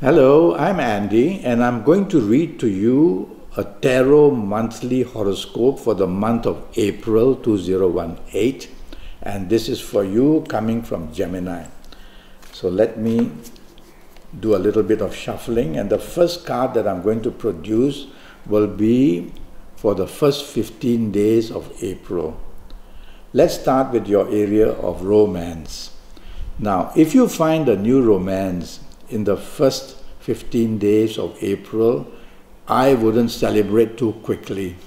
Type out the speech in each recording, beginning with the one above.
Hello, I'm Andy, and I'm going to read to you a tarot monthly horoscope for the month of April 2018, and this is for you coming from Gemini. So let me do a little bit of shuffling, and the first card that I'm going to produce will be for the first 15 days of April. Let's start with your area of romance. Now, if you find a new romance in the first 15 days of April, I wouldn't celebrate too quickly.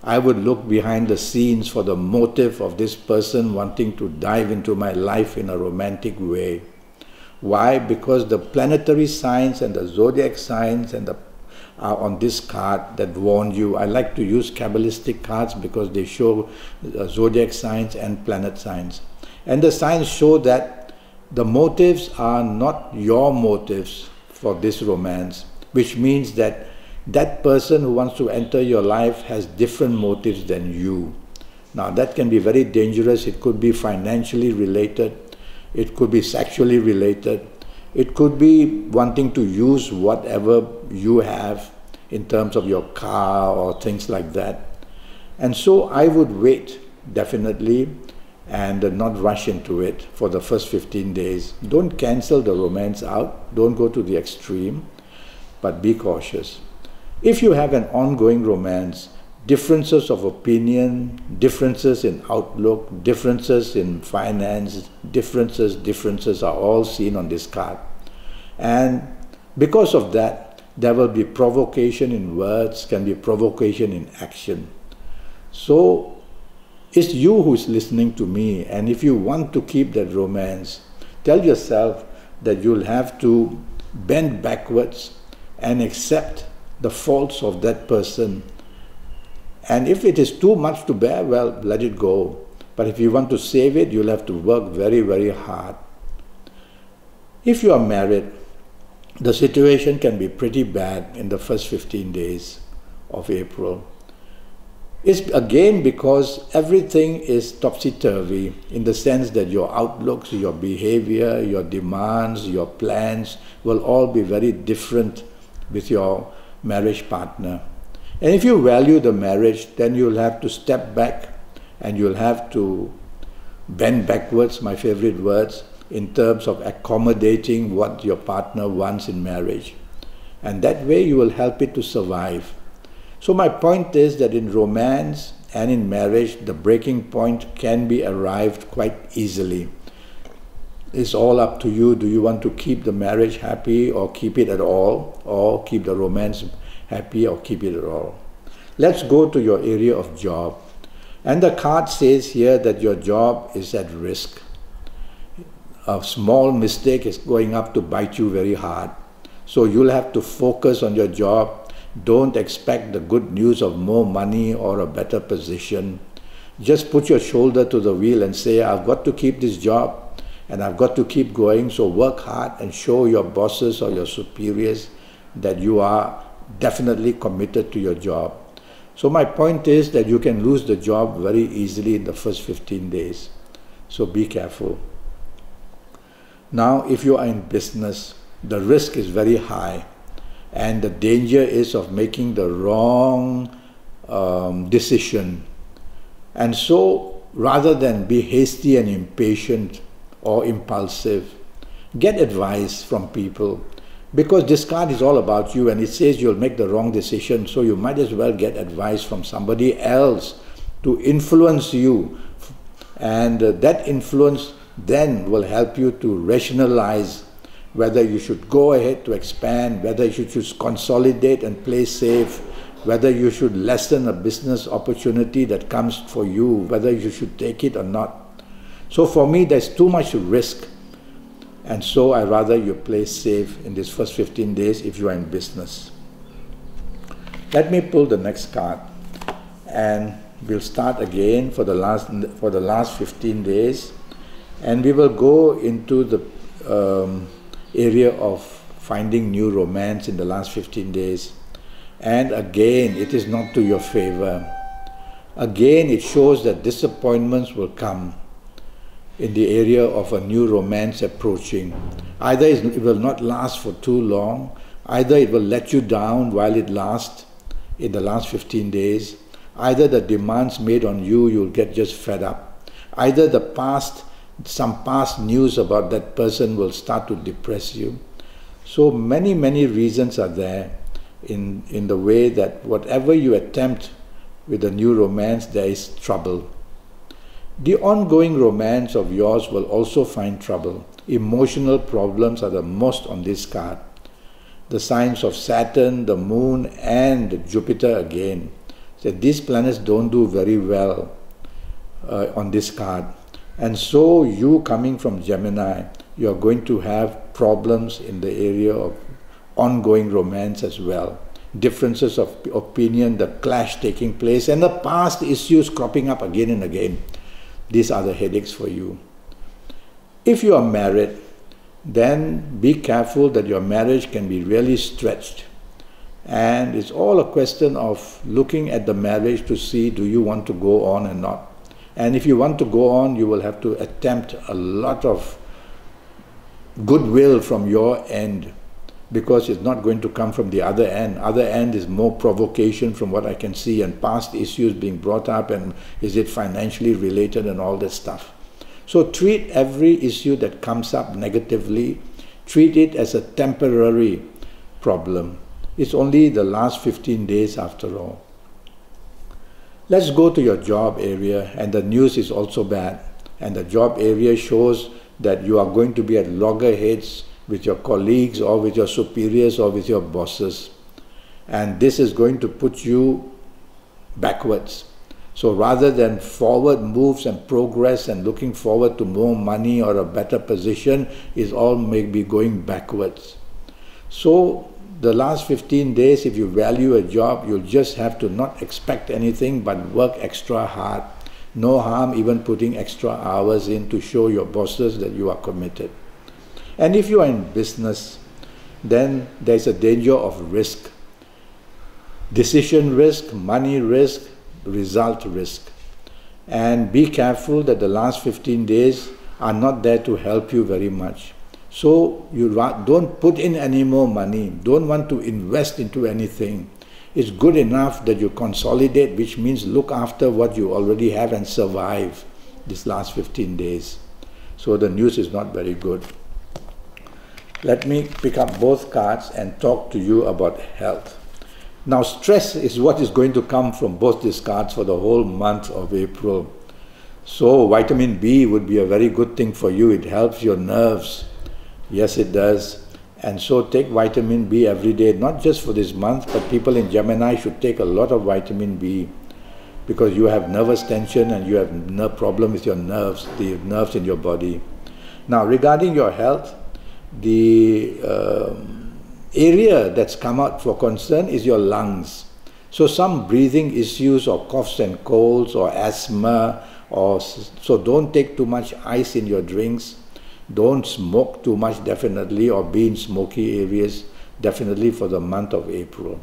I would look behind the scenes for the motive of this person wanting to dive into my life in a romantic way. Why? Because the planetary signs and the zodiac signs are on this card that warn you. I like to use Kabbalistic cards because they show zodiac signs and planet signs. And the signs show that the motives are not your motives for this romance, which means that that person who wants to enter your life has different motives than you. Now that can be very dangerous. It could be financially related, it could be sexually related, it could be wanting to use whatever you have in terms of your car or things like that. And so I would wait, definitely, and not rush into it for the first 15 days. Don't cancel the romance out, don't go to the extreme, but be cautious. If you have an ongoing romance, differences of opinion, differences in outlook, differences in finance, differences are all seen on this card. And because of that, there will be provocation in words, can be provocation in action. So it's you who's listening to me, and if you want to keep that romance, tell yourself that you'll have to bend backwards and accept the faults of that person. And if it is too much to bear, well, let it go. But if you want to save it, you'll have to work very, very hard. If you are married, the situation can be pretty bad in the first 15 days of April. It's again because everything is topsy-turvy in the sense that your outlooks, your behavior, your demands, your plans will all be very different with your marriage partner. And if you value the marriage, then you'll have to step back and you'll have to bend backwards, my favorite words, in terms of accommodating what your partner wants in marriage. And that way you will help it to survive. So my point is that in romance and in marriage, the breaking point can be arrived quite easily. It's all up to you. Do you want to keep the marriage happy or keep it at all, or keep the romance happy or keep it at all? Let's go to your area of job. And the card says here that your job is at risk. A small mistake is going up to bite you very hard. So you'll have to focus on your job. Don't expect the good news of more money or a better position. Just put your shoulder to the wheel and say, I've got to keep this job and I've got to keep going. So work hard and show your bosses or your superiors that you are definitely committed to your job. So my point is that you can lose the job very easily in the first 15 days. So be careful. Now, if you are in business, the risk is very high. And the danger is of making the wrong decision. And so, rather than be hasty and impatient or impulsive, get advice from people. Because this card is all about you and it says you'll make the wrong decision, so you might as well get advice from somebody else to influence you. And that influence then will help you to rationalize whether you should go ahead to expand, whether you should consolidate and play safe, whether you should lessen a business opportunity that comes for you, whether you should take it or not. So for me, there's too much risk. And so I rather you play safe in these first 15 days if you are in business. Let me pull the next card. And we'll start again for the last 15 days. And we will go into the area of finding new romance in the last 15 days. And again, it is not to your favor. Again, it shows that disappointments will come. in the area of a new romance approaching. Either it will not last for too long, either it will let you down while it lasts in the last 15 days, either the demands made on you, you'll get just fed up, either some past news about that person will start to depress you. So many reasons are there in the way that whatever you attempt with a new romance, there is trouble. The ongoing romance of yours will also find trouble. Emotional problems are the most on this card. The signs of Saturn, the Moon, and Jupiter again. So these planets don't do very well on this card. And so you coming from Gemini, you're going to have problems in the area of ongoing romance as well. Differences of opinion, the clash taking place, and the past issues cropping up again and again. These are the headaches for you. If you are married, then be careful that your marriage can be really stretched. And it's all a question of looking at the marriage to see, do you want to go on or not? And if you want to go on, you will have to attempt a lot of goodwill from your end, because it's not going to come from the other end. Other end is more provocation from what I can see, and past issues being brought up, and is it financially related and all that stuff. So treat every issue that comes up negatively, treat it as a temporary problem. It's only the last 15 days after all. Let's go to your job area, and the news is also bad. And the job area shows that you are going to be at loggerheads with your colleagues or with your superiors or with your bosses. And this is going to put you backwards. So rather than forward moves and progress and looking forward to more money or a better position, is all maybe going backwards. So the last 15 days, if you value a job, you'll just have to not expect anything but work extra hard. No harm even putting extra hours in to show your bosses that you are committed. And if you are in business, then there's a danger of risk. Decision risk, money risk, result risk. And be careful that the last 15 days are not there to help you very much. So you don't put in any more money, don't want to invest into anything. It's good enough that you consolidate, which means look after what you already have and survive these last 15 days. So the news is not very good. Let me pick up both cards and talk to you about health. Now stress is what is going to come from both these cards for the whole month of April. So vitamin B would be a very good thing for you. It helps your nerves. Yes, it does. And so take vitamin B every day, not just for this month, but people in Gemini should take a lot of vitamin B, because you have nervous tension and you have no problem with your nerves, the nerves in your body. Now regarding your health, the area that's come out for concern is your lungs. So some breathing issues or coughs and colds or asthma, so don't take too much ice in your drinks. Don't smoke too much, definitely, or be in smoky areas, definitely for the month of April.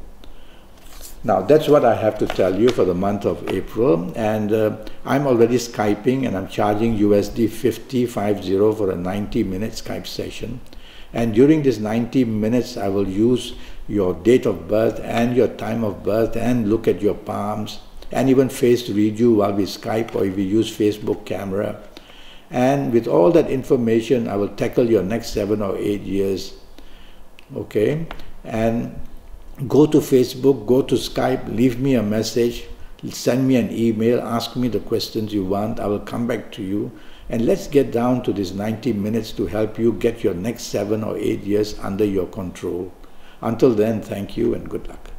Now that's what I have to tell you for the month of April, and I'm already Skyping, and I'm charging USD 50 for a 90-minute Skype session. And during this 90 minutes, I will use your date of birth and your time of birth and look at your palms and even face read you while we Skype or if we use Facebook camera. And with all that information, I will tackle your next 7 or 8 years. Okay? And go to Facebook, go to Skype, leave me a message, send me an email, ask me the questions you want. I will come back to you. And let's get down to this 90 minutes to help you get your next 7 or 8 years under your control. Until then, thank you and good luck.